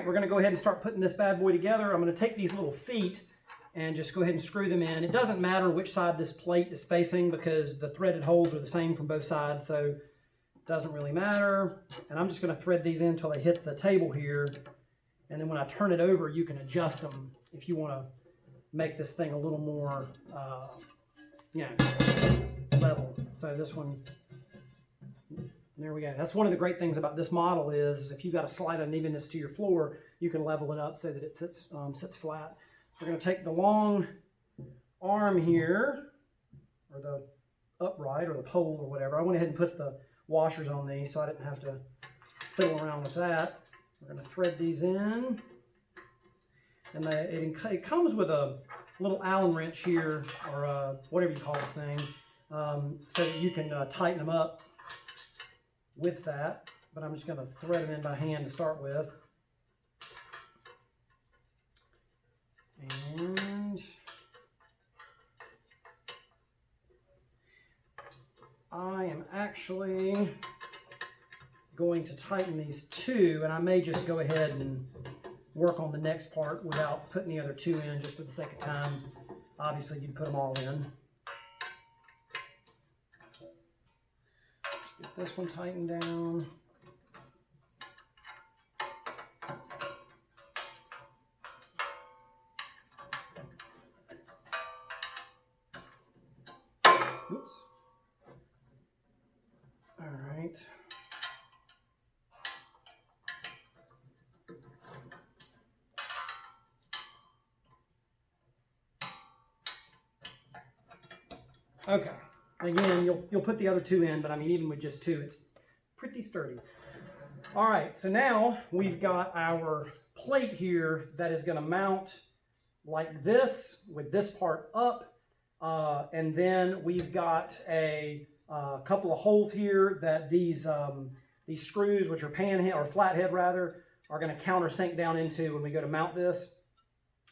right, we're going to go ahead and start putting this bad boy together. I'm going to take these little feet and just go ahead and screw them in. It doesn't matter which side this plate is facing because the threaded holes are the same from both sides, so it doesn't really matter. And I'm just going to thread these in until they hit the table here. And then when I turn it over, you can adjust them if you want to make this thing a little more, level. So this one, there we go. That's one of the great things about this model is if you've got a slight unevenness to your floor, you can level it up so that it sits flat. So we're going to take the long arm here, or the upright, or the pole, or whatever. I went ahead and put the washers on these so I didn't have to fiddle around with that. We're going to thread these in. And it comes with a little Allen wrench here, or whatever you call this thing, so that you can tighten them up with that. But I'm just going to thread them in by hand to start with. And I am actually going to tighten these two, and I may just go ahead and work on the next part without putting the other two in just for the sake of time. Obviously, you'd put them all in. Let's get this one tightened down. Oops. All right. Okay, again, you'll put the other two in, but I mean, even with just two, it's pretty sturdy. All right, so now we've got our plate here that is going to mount like this with this part up, and then we've got a couple of holes here that these screws, which are panhead or flathead rather, are going to countersink down into when we go to mount this,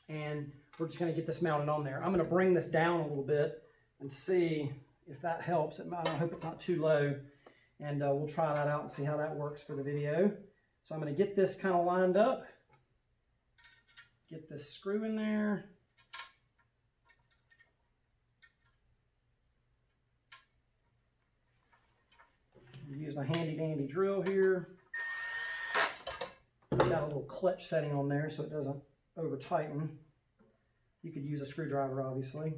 and we're just going to get this mounted on there. I'm going to bring this down a little bit and see if that helps. I hope it's not too low, and we'll try that out and see how that works for the video. So I'm going to get this kind of lined up, get this screw in there. Use my handy dandy drill here. Got a little clutch setting on there so it doesn't over tighten. You could use a screwdriver, obviously.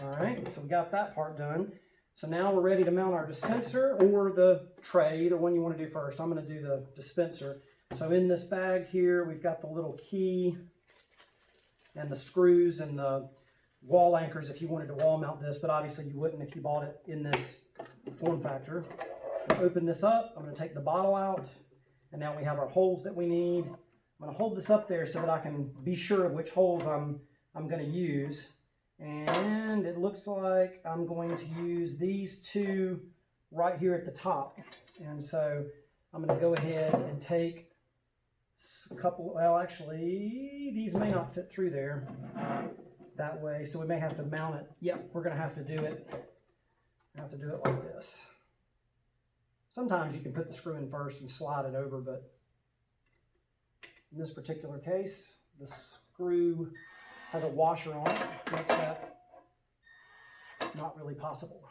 All right, so we got that part done. So now we're ready to mount our dispenser or the tray, or one you want to do first. I'm going to do the dispenser. So in this bag here, we've got the little key and the screws and the wall anchors if you wanted to wall mount this, but obviously you wouldn't if you bought it in this form factor. Open this up. I'm going to take the bottle out, and now we have our holes that we need. I'm going to hold this up there so that I can be sure of which holes I'm going to use. And it looks like I'm going to use these two right here at the top. And so I'm going to go ahead and take a couple, well actually these may not fit through there that way, so we may have to mount it. Yep, we're going to have to do it. Like this. Sometimes you can put the screw in first and slide it over, but in this particular case, the screw has a washer on it, makes that not really possible.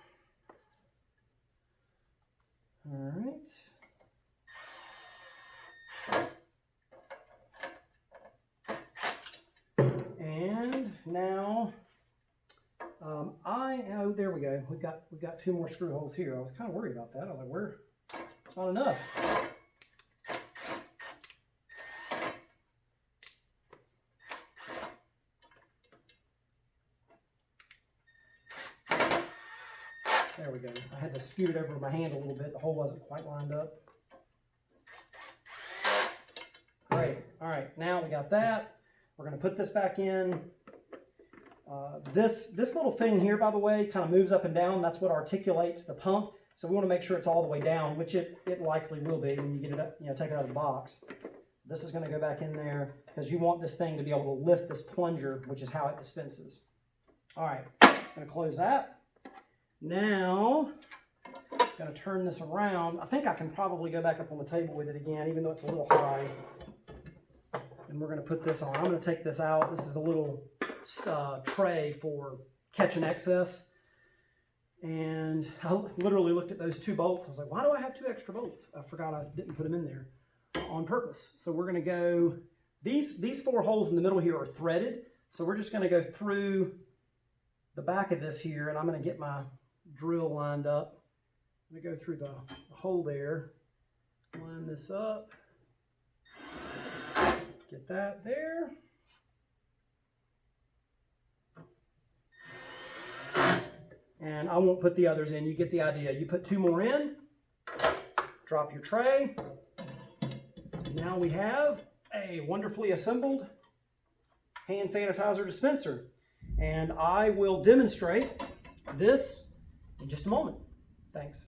All right. And now, oh, there we go. We've got two more screw holes here. I was kind of worried about that. I was like, where? It's not enough. There we go. I had to scoot it over my hand a little bit. The hole wasn't quite lined up. Great. All right, now we got that. We're going to put this back in. This little thing here, by the way, kind of moves up and down. That's what articulates the pump. So we want to make sure it's all the way down, which it likely will be when you get it up, take it out of the box. This is going to go back in there because you want this thing to be able to lift this plunger, which is how it dispenses. All right, I'm going to close that. Now, I'm going to turn this around. I think I can probably go back up on the table with it again, even though it's a little high. And we're going to put this on. I'm going to take this out. This is the little tray for catching excess. And I literally looked at those 2 bolts. I was like, why do I have 2 extra bolts? I forgot I didn't put them in there on purpose. So we're going to go, these 4 holes in the middle here are threaded. So we're just going to go through the back of this here, and I'm going to get my drill lined up. I'm going to go through the hole there, line this up, get that there. And I won't put the others in. You get the idea. You put 2 more in, drop your tray. Now we have a wonderfully assembled hand sanitizer dispenser. And I will demonstrate this in just a moment. Thanks.